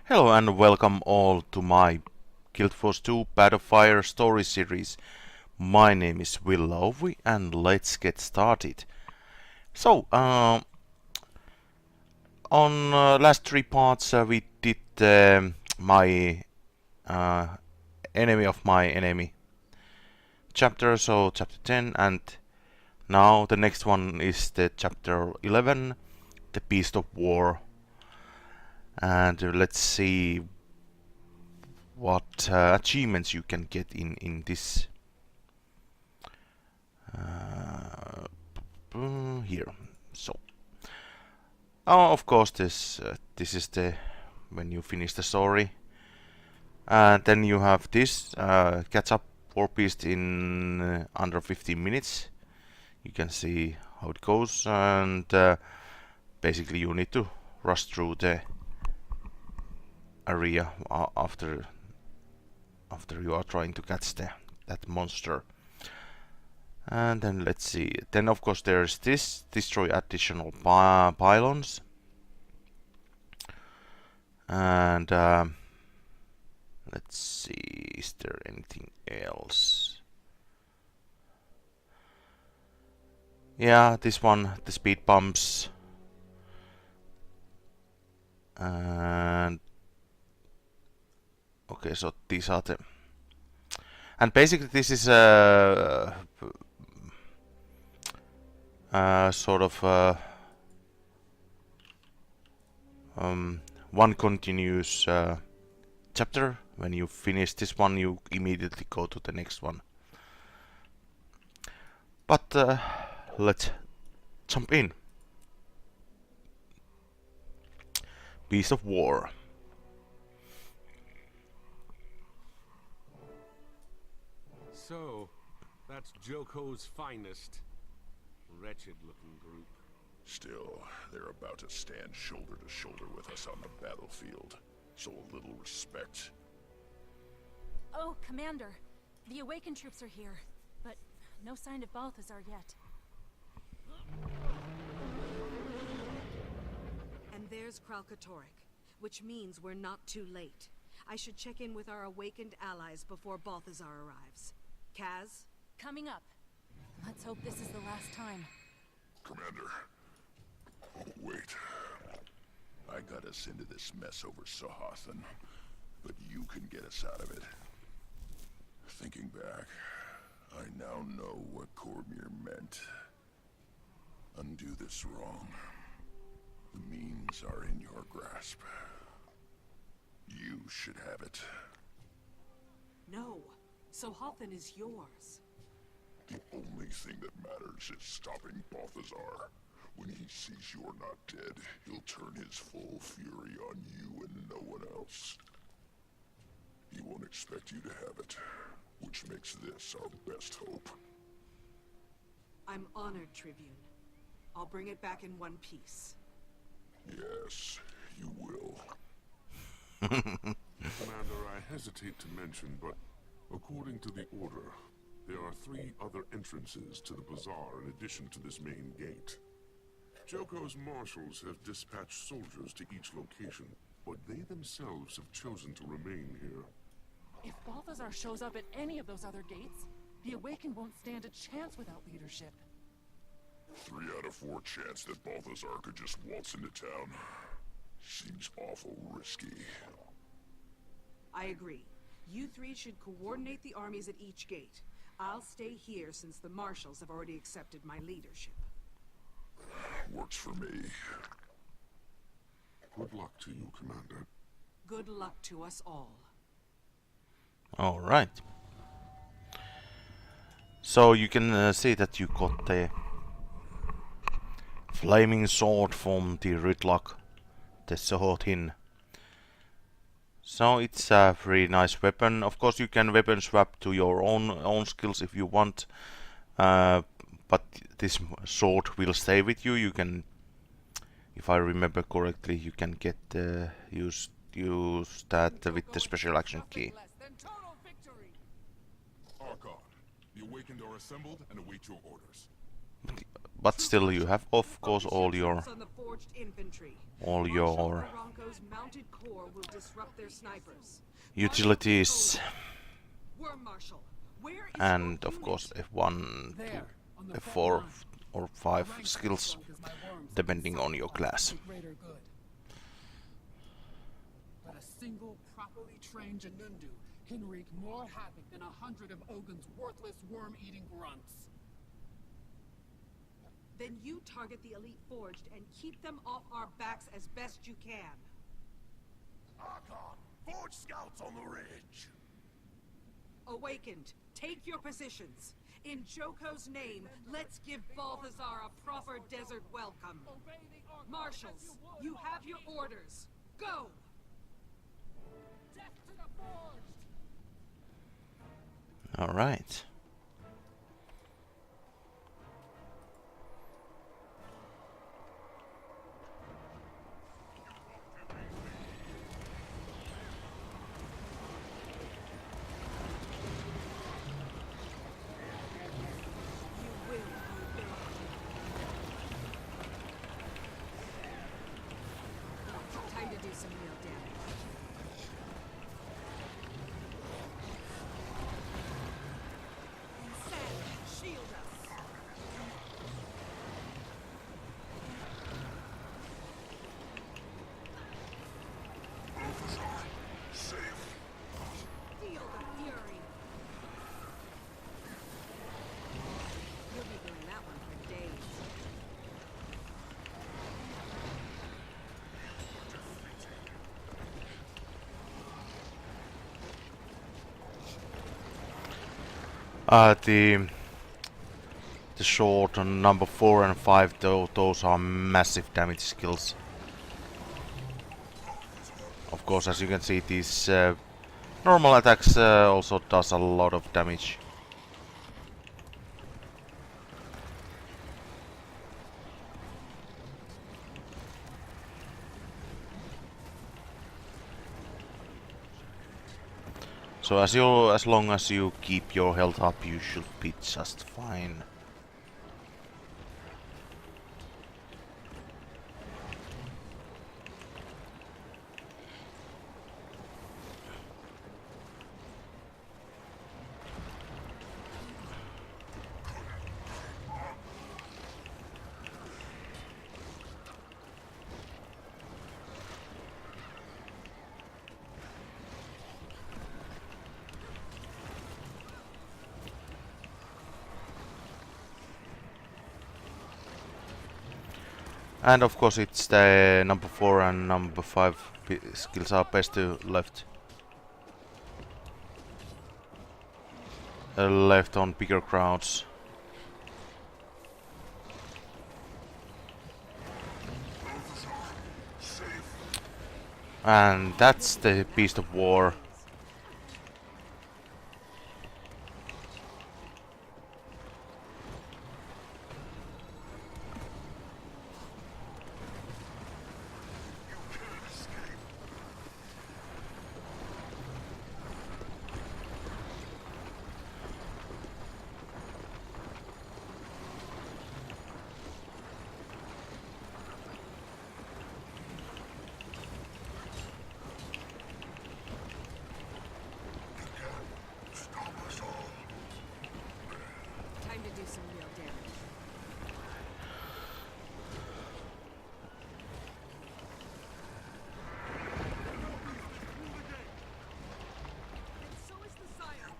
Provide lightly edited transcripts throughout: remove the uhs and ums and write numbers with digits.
Hello and welcome all to my Guild Force 2 Battlefire story series. My name is Villaovi and let's get started. So, on last three parts we did my enemy of my enemy chapter, so chapter 10, and now the next one is the chapter 11, the Beast of War. And let's see what achievements you can get in this here. So, of course, this is the when you finish the story, and then you have this catch up War Beast in under 15 minutes. You can see how it goes, and basically you need to rush through the area after you are trying to catch that monster. And then let's see. Then of course there's this, destroy additional pylons. And let's see, is there anything else? Yeah, this one, the speed bumps. And okay, so these are the, and basically this is sort of one continuous chapter. When you finish this one, you immediately go to the next one. But let's jump in. Beast of War. So, that's Joko's finest. Wretched-looking group. Still, they're about to stand shoulder to shoulder with us on the battlefield. So a little respect. Oh, Commander. The Awakened troops are here, but no sign of Balthazar yet. And there's Kralkatorrik, which means we're not too late. I should check in with our Awakened allies before Balthazar arrives. Kaz? Coming up. Let's hope this is the last time. Commander. Oh, wait. I got us into this mess over Sahathan, but you can get us out of it. Thinking back, I now know what Cormyr meant. Undo this wrong. The means are in your grasp. You should have it. No. Sahathan is yours. The only thing that matters is stopping Balthazar. When he sees you're not dead, he'll turn his full fury on you and no one else. He won't expect you to have it, which makes this our best hope. I'm honored, Tribune. I'll bring it back in one piece. Yes, you will. Commander, I hesitate to mention, but according to the Order, there are 3 other entrances to the bazaar in addition to this main gate. Joko's marshals have dispatched soldiers to each location, but they themselves have chosen to remain here. If Balthazar shows up at any of those other gates, the Awakened won't stand a chance without leadership. 3 out of 4 chance that Balthazar could just waltz into town. Seems awful risky. I agree. You 3 should coordinate the armies at each gate. I'll stay here since the marshals have already accepted my leadership. Works for me. Good luck to you, Commander. Good luck to us all. Alright. So you can see that you got the flaming sword from the Ridlock, the Sahathan. So it's a very nice weapon. Of course you can weapon swap to your own skills if you want. But this sword will stay with you. You can, if I remember correctly, you can get use that with the special action key. Archon, the Awakened are assembled and await your orders. but still you have of course all your On the forged infantry. all Marshal your Aranco's mounted corps will disrupt their snipers. utilities, Worm Marshal, where is and your of course unit? F1 There, on to the front F4 line. or 5 Rank skills, because my worms have depending been on your class. sacrificed to greater good. But a single properly trained Janundu can wreak more havoc than 100 of Ogun's worthless worm-eating grunts. Then you target the elite forged and keep them off our backs as best you can. Archon, forge scouts on the ridge. Awakened, take your positions. In Joko's name, let's give Balthazar a proper desert welcome. Marshals, you have your orders. Go! Death to the forged! All right. Time to do some real damage. Sand, shield us. Feel the fury. You'll be doing that one for days. The short on number 4 and 5, though, those are massive damage skills. Of course, as you can see, these normal attacks also does a lot of damage. So as long as you keep your health up, you should be just fine. And of course it's the number 4 and number 5 skills are best to left. Left on bigger crowds. And that's the Beast of War. Time to do some real damage. And so is the Zion.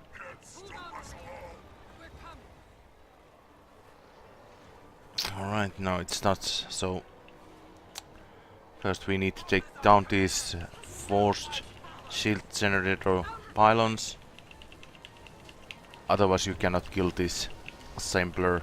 Hold on, Marine. We're coming. Alright, no it's not, so first we need to take down these forced shield generator pylons. Otherwise you cannot kill this assembler.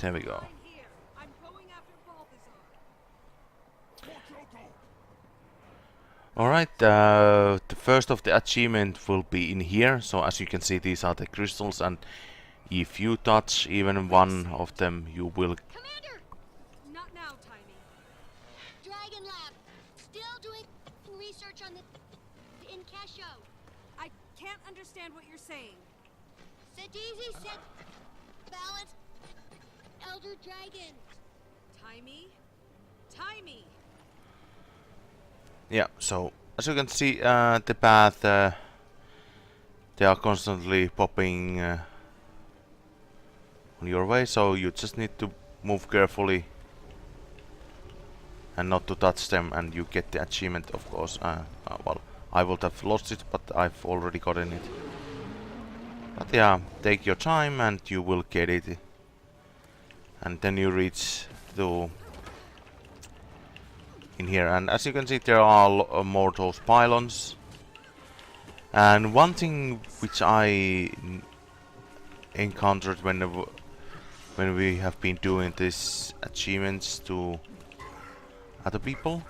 There we go. Here. I'm going after Balthazar. Alright, the first of the achievement will be in here. So as you can see, these are the crystals, and if you touch even one of them, you will... Commander! Not now, Tiny. Dragon Lab. Still doing research on the Incasho. I can't understand what you're saying. Sadizi said balance Elder Dragon. Timey? Timey! Yeah, so as you can see, the path, they are constantly popping on your way, so you just need to move carefully and not to touch them, and you get the achievement, of course. Well, I would have lost it, but I've already gotten it. But yeah, take your time and you will get it. And then you reach to in here, and as you can see, there are more those pylons. And one thing which I encountered when we have been doing these achievements to other people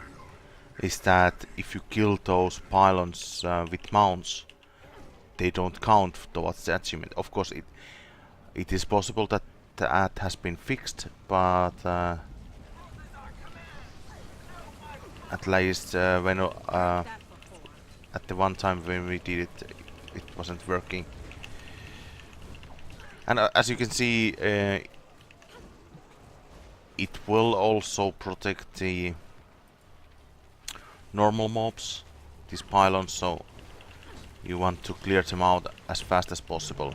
is that if you kill those pylons with mounts, they don't count towards the achievement. Of course, it is possible that that has been fixed, but at least when at the one time when we did it, it wasn't working. And as you can see, it will also protect the normal mobs, these pylons, so you want to clear them out as fast as possible.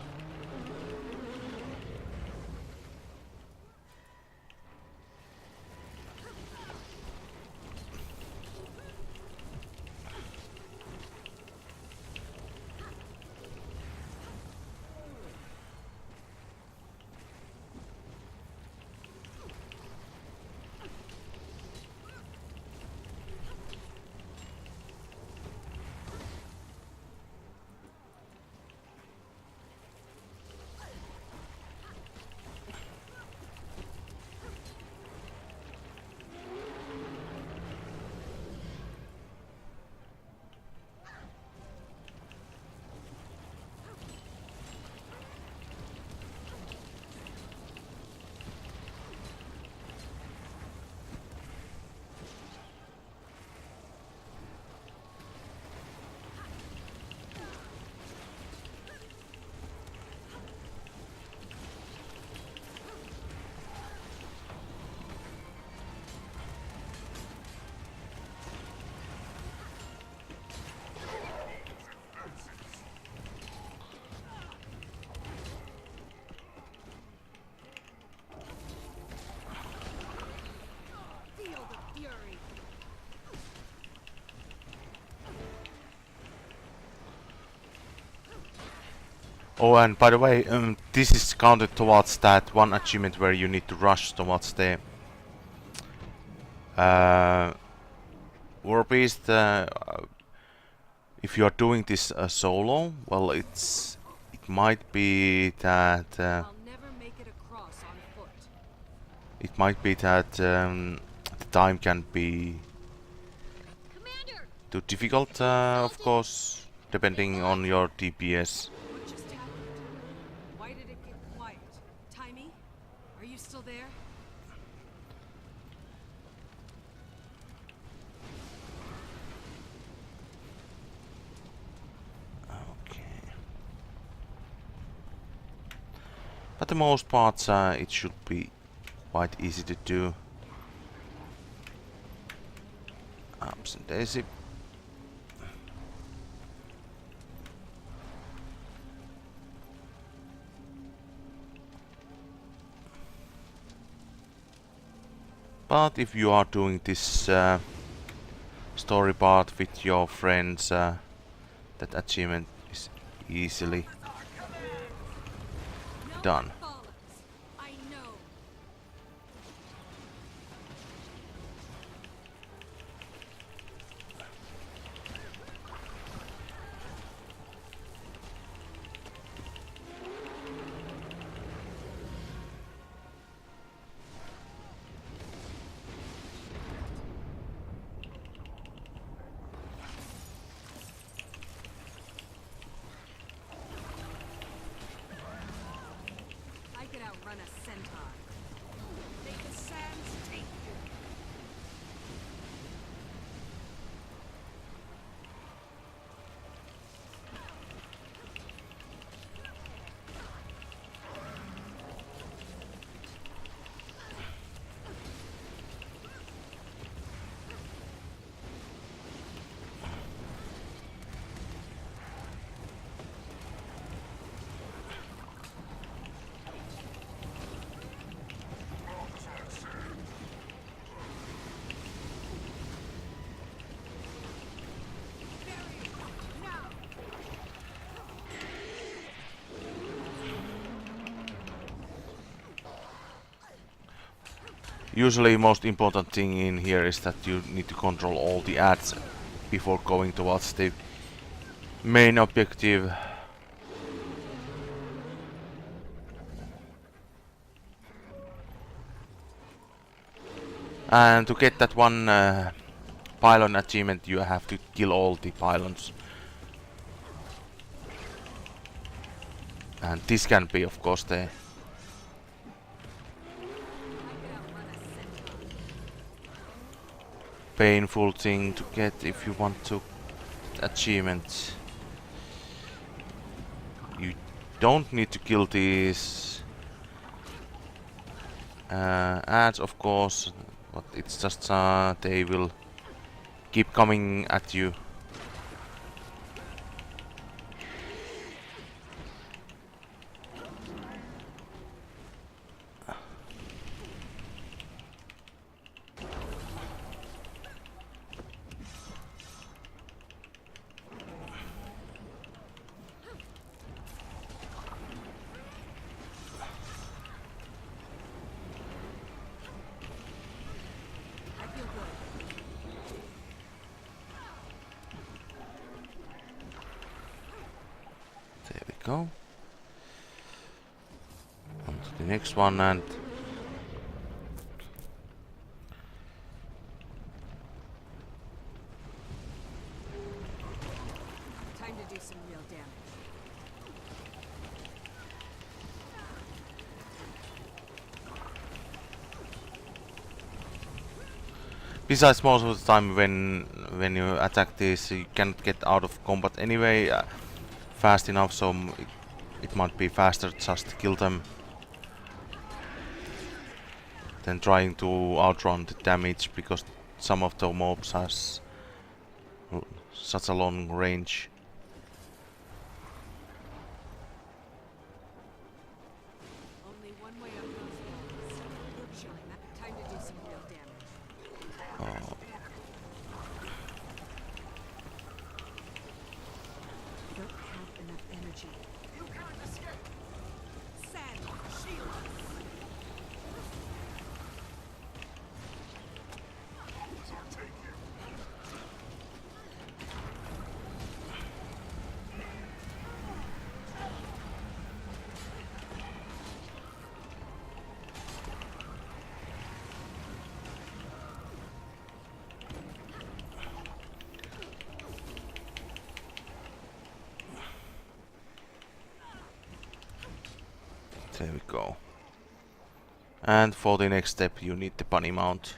Oh, and by the way, this is counted towards that one achievement where you need to rush towards the War Beast. If you are doing this solo, well, it might be that I'll never make it across on foot. it might be that the time can be Commander! too difficult, of course, depending on your DPS. What just happened? Why did it get quiet? Timey? Are you still there? Okay. But the most parts, it should be quite easy to do. Ups and daisy. But if you are doing this story part with your friends, that achievement is easily done. Follows. I know. outrun a centaur. May the sands take you. Usually most important thing in here is that you need to control all the ads before going towards the main objective. And to get that one pylon achievement, you have to kill all the pylons. And this can be, of course, the painful thing to get if you want to achievement. You don't need to kill these ads, of course, but it's just they will keep coming at you. There we go. On to the next one, and Time to do some real damage. besides, most of the time when you attack this, you can't get out of combat anyway fast enough, so it might be faster just to kill them than trying to outrun the damage, because some of the mobs has such a long range. Only one way up those walls. Look, showing that. Time to do some real damage. Oh. Don't have enough energy. You can't escape. Sand, shield. There we go. And for the next step you need the bunny mount.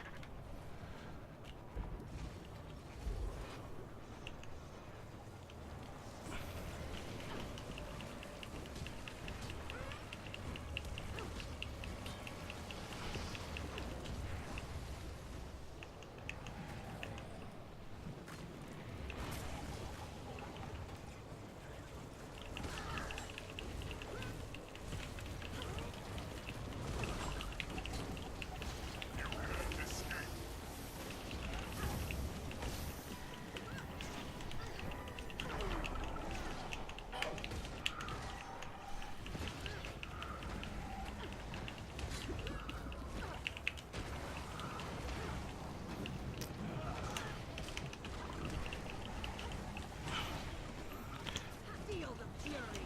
Feel the fury.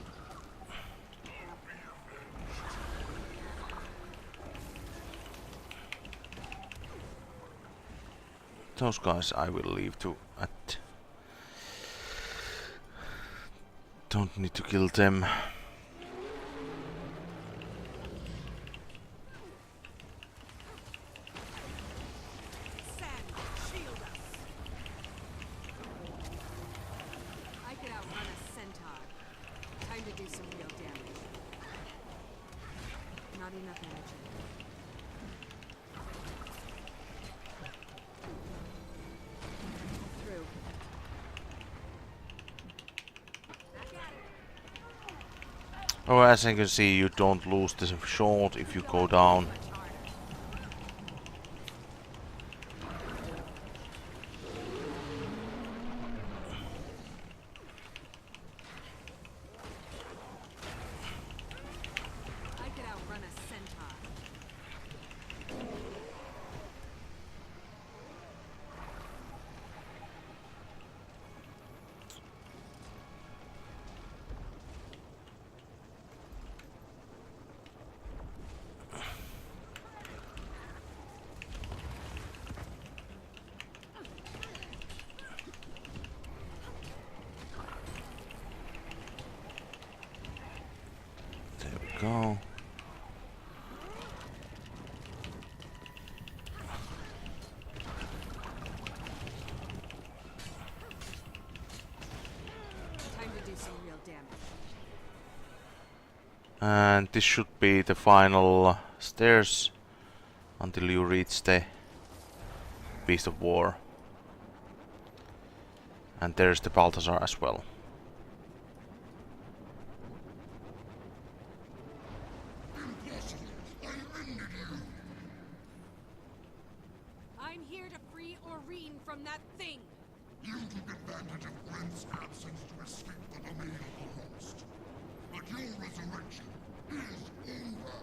Those guys I will leave to at. Don't need to kill them. do some real damage. Not enough energy. Through. Oh, as you can see, you don't lose the short if you go down. I could outrun a centaur. There we go. Time to do some real damage. And this should be the final stairs until you reach the Beast of War. And there's the Balthazar as well. I'm here to free Aurene from that thing. You took advantage of Brent's absence to escape the domain of the host. But your resurrection is over.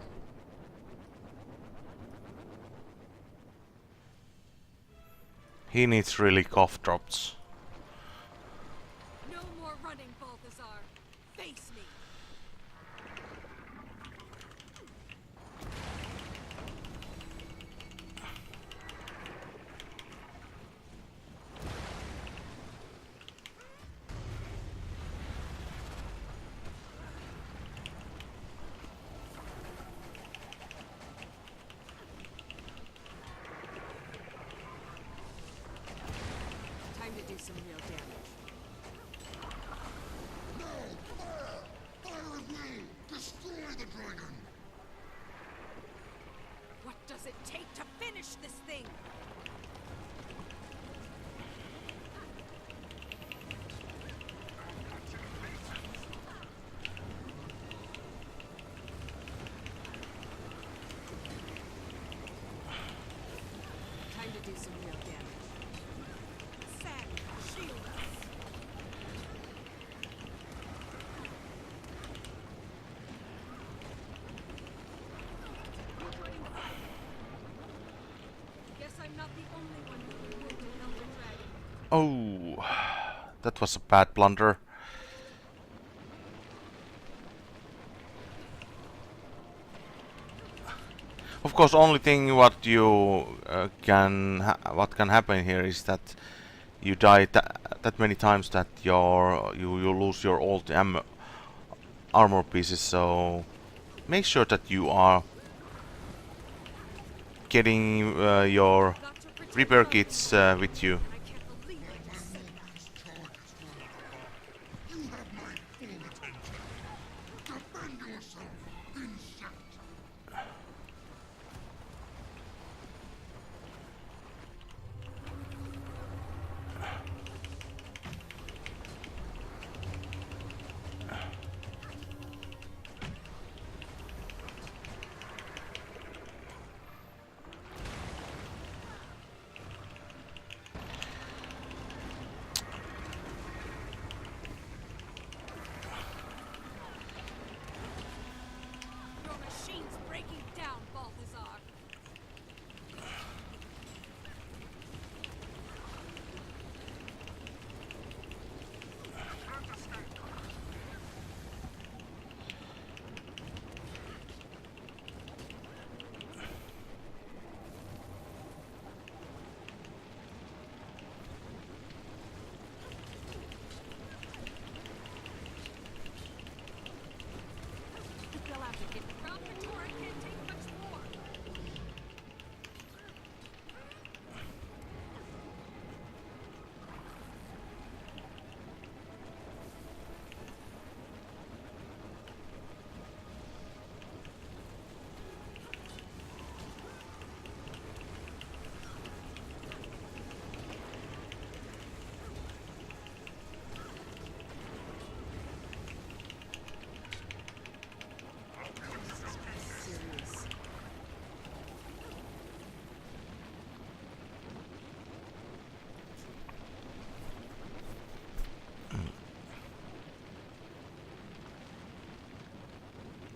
He needs really cough drops. No more running, Balthazar. Face me. Time to do some real damage. No! Fire! Fire at will! Destroy the dragon! What does it take to finish this thing? Time to do some real damage. Sand, shield us. Guess I'm not the only one who can wound an elder dragon. Oh, that was a bad blunder. Of course, only thing what you what can happen here is that you die that many times that you lose your old armor pieces. So make sure that you are getting your Got to protect repair Aurene. kits with you. I can't believe I just said that. You have my full attention. Defend yourself, insect! Your machine's breaking down.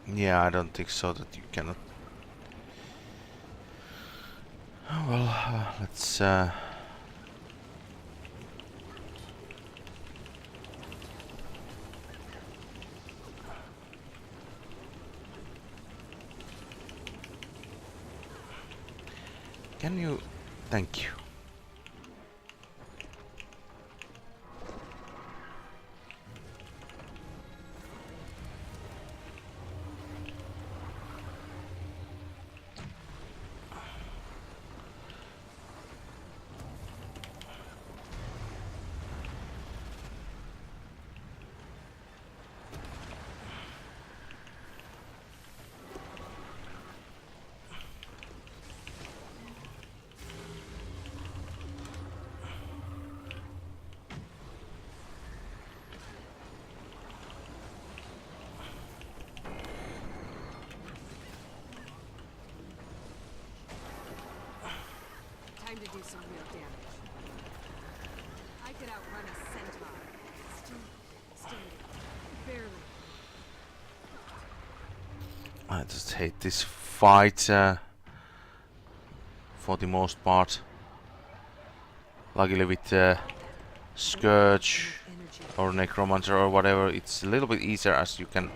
Yeah, I don't think so that you cannot. Well, let's. Can you? Thank you. Time to do some real damage. I could outrun a centaur. Still standing. Barely. I just hate this fight for the most part. Luckily with Scourge or Necromancer or whatever, it's a little bit easier as you can.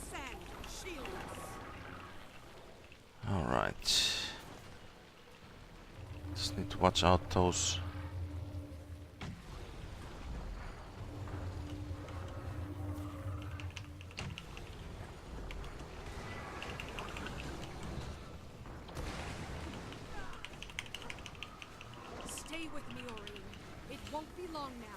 Sand, shield us. Alright. Just need to watch out those. Stay with me, Ori. It won't be long now.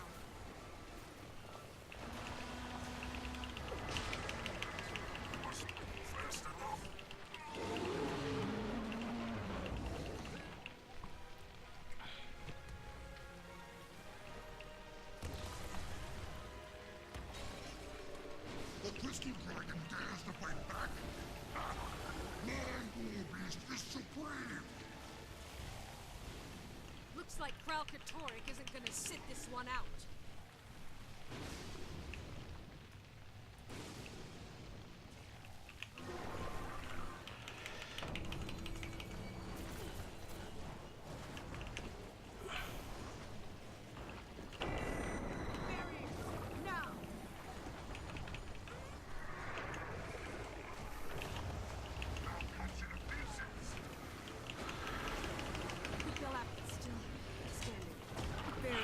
The crystal dragon dares to fight back? My war beast is supreme! Looks like Kralkatoric isn't gonna sit this one out. Now! Still standing. Barely.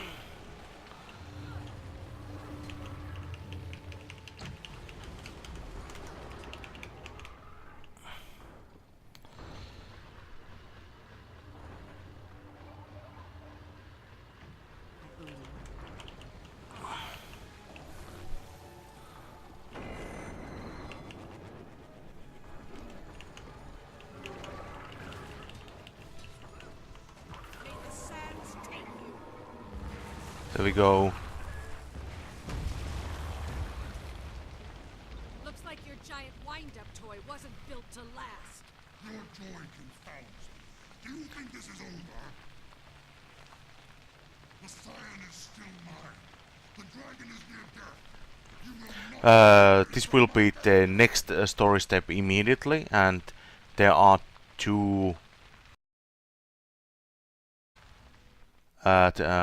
May the sands take you. There we go. Looks like your giant wind-up toy wasn't built to last. Your joy confounds me. Do you think this is over? The scion is still mine. The dragon is near death. You will not... This will be the next story step immediately, and there are two.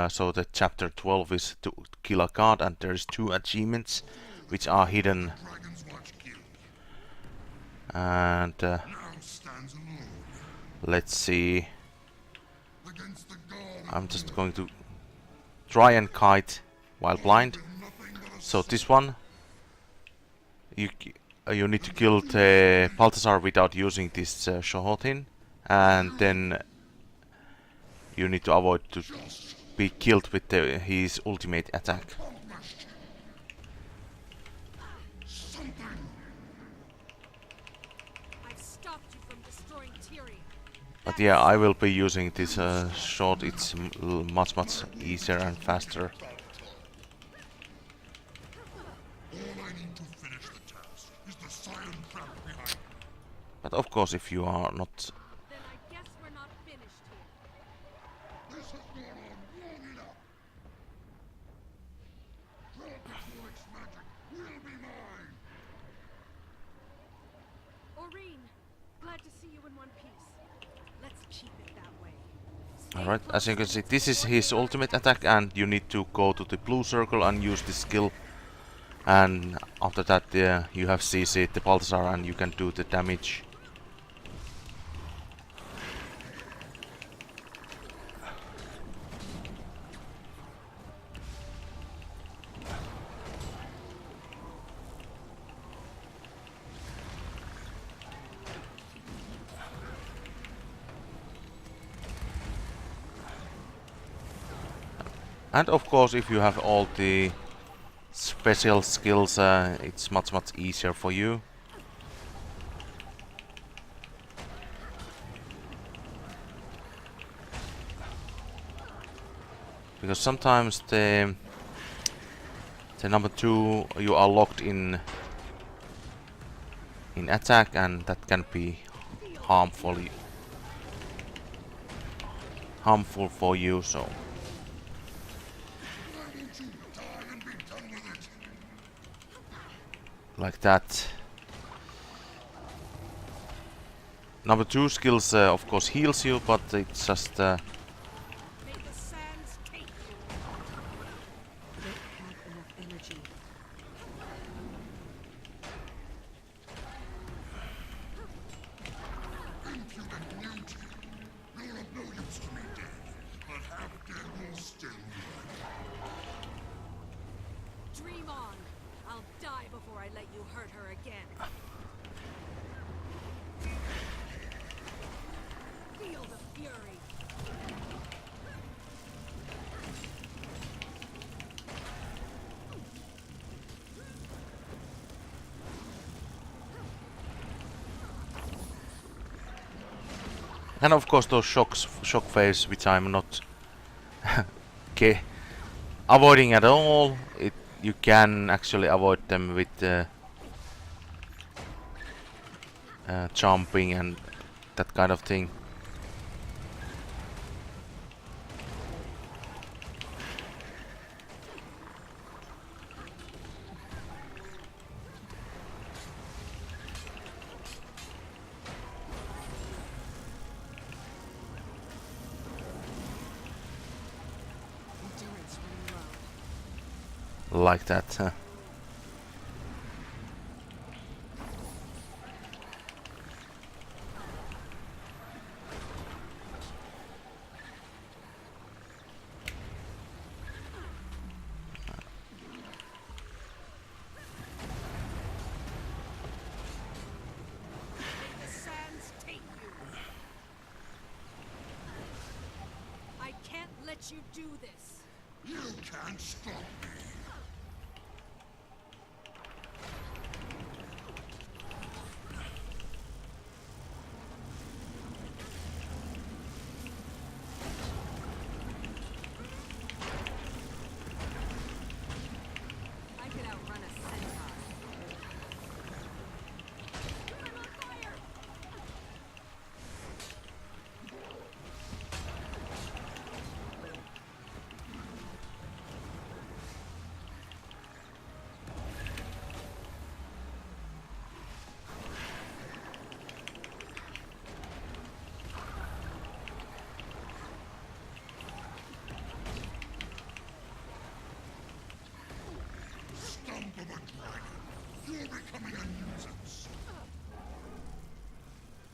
So the chapter 12 is to kill a god, and there's two achievements which are hidden. Dragon's watch killed. And Now stands alone. let's see. Against the god I'm just going to try and kite while blind. nothing but a So this one, you need to kill the Balthazar without using this Shohotin, and then you need to avoid to be killed with his ultimate attack. something. I've stopped you from destroying Tyrion. But yeah, I will be using this shot. It's much easier and faster. But of course, if you are not... Then I guess we're not finished here. This has gone on long enough. Draconic magic will be mine. Aurene, glad to see you in one piece. Let's keep it that way. Alright, as you can see, this is his ultimate attack, and you need to go to the blue circle and use this skill. And after that, you have CC the Balthazar and you can do the damage. And of course, if you have all the special skills, it's much easier for you. Because sometimes the number 2 you are locked in attack, and that can be harmful for you, so like that. Number 2 skills of course heals you, but it's just May the sands take you. Don't have enough energy. Impudent newt. You're of no use to me dead, but half dead will still Dream on. I'll die before I let you hurt her again. Feel the fury. and of course those shock phase, which I'm not avoiding at all. You can actually avoid them with jumping and that kind of thing. Endurance running low. Like that. The sands take you. I can't let you do this. You can't stop me. I could outrun a centaur. I'm on fire! Stump of a dragon. You're becoming a nuisance.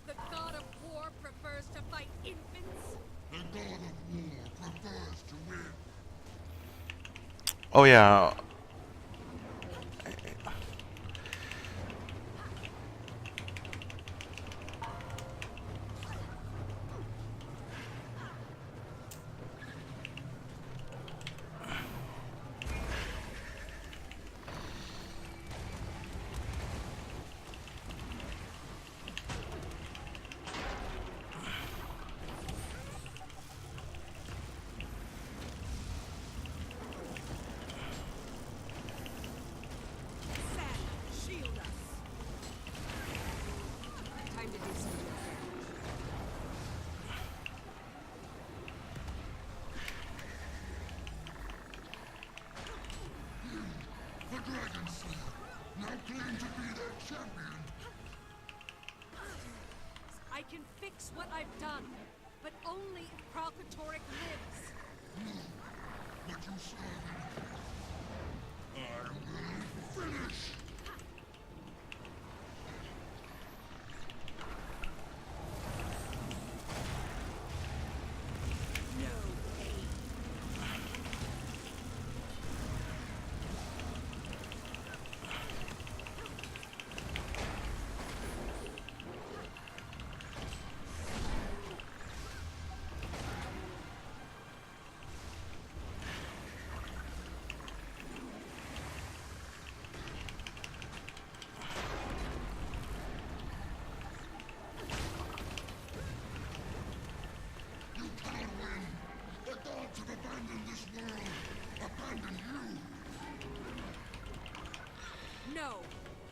The god of war prefers to fight infants? The god of war prefers to win. Oh yeah. Dragon Slayer now claim to be their champion. I can fix what I've done, but only if Proclatoric lives. But you started. I will finish. No,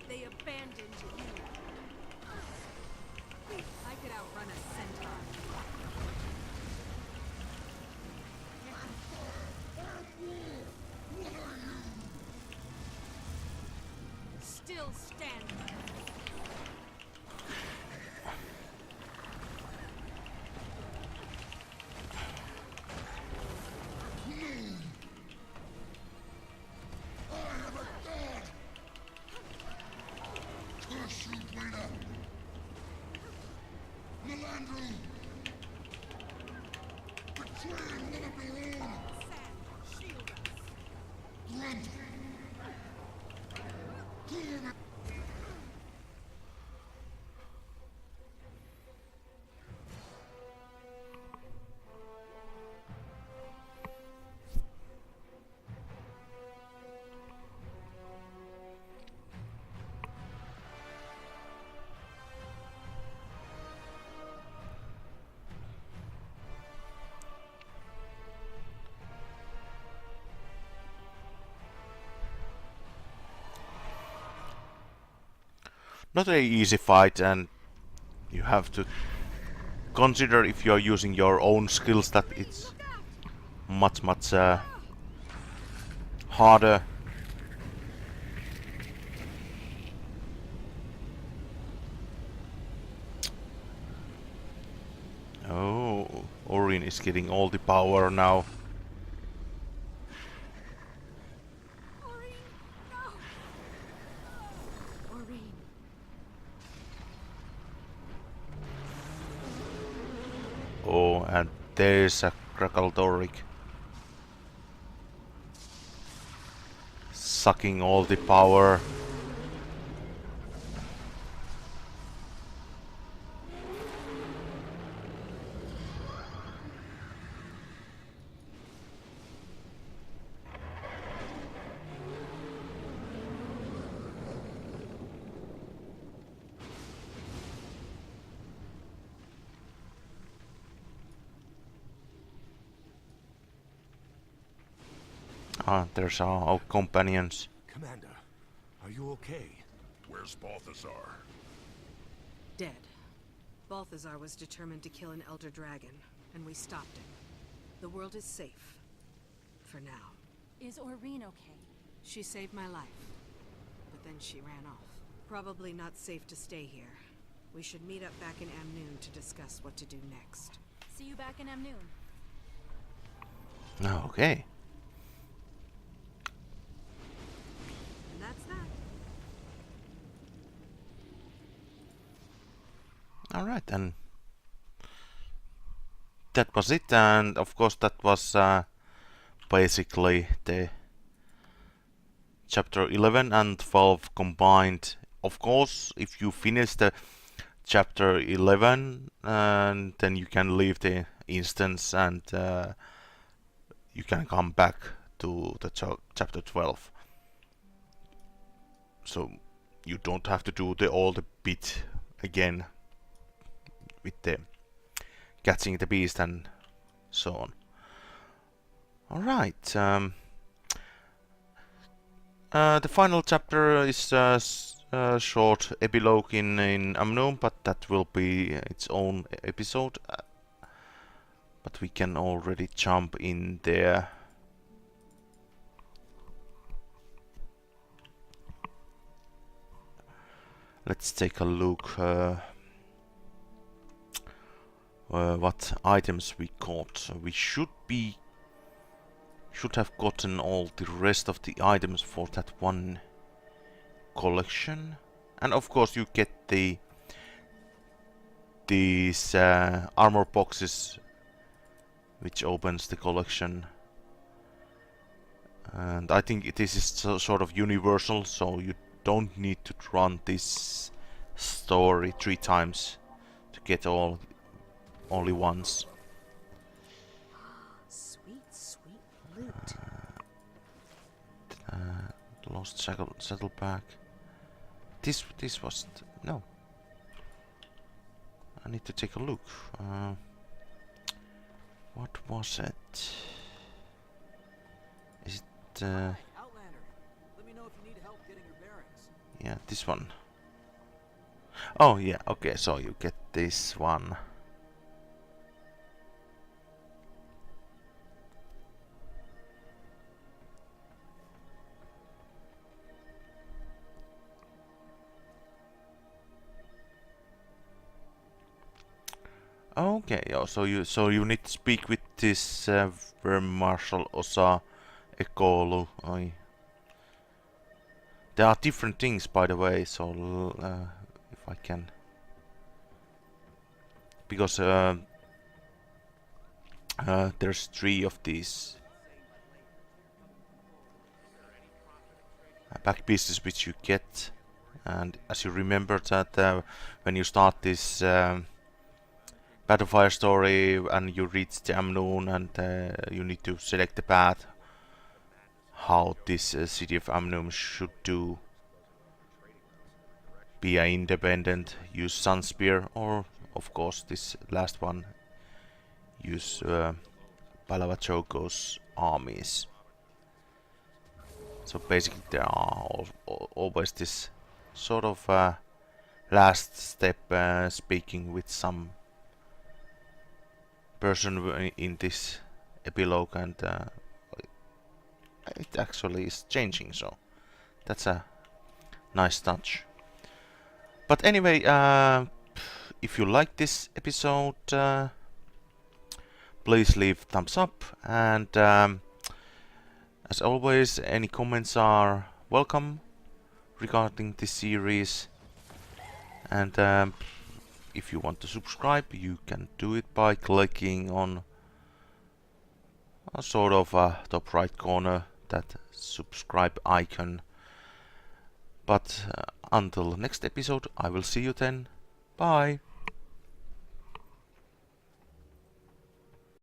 they abandoned you. I could outrun a centaur. Still standing. Curse you, Blader! Melandru! Betraying one of your own! Sand, shield us. Grunt! Torment! Not a easy fight, and you have to consider if you are using your own skills that it's much harder. Oh, Orin is getting all the power now. Maureen, no! Maureen. Oh, and there's a Crackledoric sucking all the power. Ah, there's our companions. Commander, are you okay? Where's Balthazar? Dead. Balthazar was determined to kill an Elder Dragon, and we stopped him. The world is safe. For now. Is Maureen okay? She saved my life. But then she ran off. Probably not safe to stay here. We should meet up back in Amnoon to discuss what to do next. See you back in Amnoon. Okay. And that's that. Alright, and that was it, and of course that was basically the chapter 11 and 12 combined. Of course, if you finish the chapter 11, and then you can leave the instance and you can come back to the chapter 12. So you don't have to do all the bit again with the catching the beast and so on. Alright, the final chapter is a short epilogue in Amnoon, but that will be its own episode. But we can already jump in there. Let's take a look what items we got. We should have gotten all the rest of the items for that one collection, and of course you get these armor boxes which opens the collection, and I think this is sort of universal, so you don't need to run this story 3 times to get only once. Sweet, sweet loot. Lost saddleback. This was no. I need to take a look. What was it? Is it? Outlander. Let me know if you need help getting your bearings. Yeah, this one. Oh yeah. Okay, so you get this one. Okay, yeah, so you need to speak with this Marshal Osa Ekolu. There are different things, by the way, so if I can, because there's 3 of these back pieces which you get, and as you remember that when you start this Battlefire story and you reach the Amnoon, and you need to select the path how this city of Amnoon should do. Be an independent, use Sunspear, or of course this last one, use Palava Choco's armies. So basically there are always this sort of last step, speaking with some person in this epilogue, and it actually is changing, so that's a nice touch. But anyway, if you like this episode, please leave thumbs up, and as always, any comments are welcome regarding this series, and if you want to subscribe, you can do it by clicking on a sort of top right corner, that subscribe icon. But until next episode, I will see you then. Bye!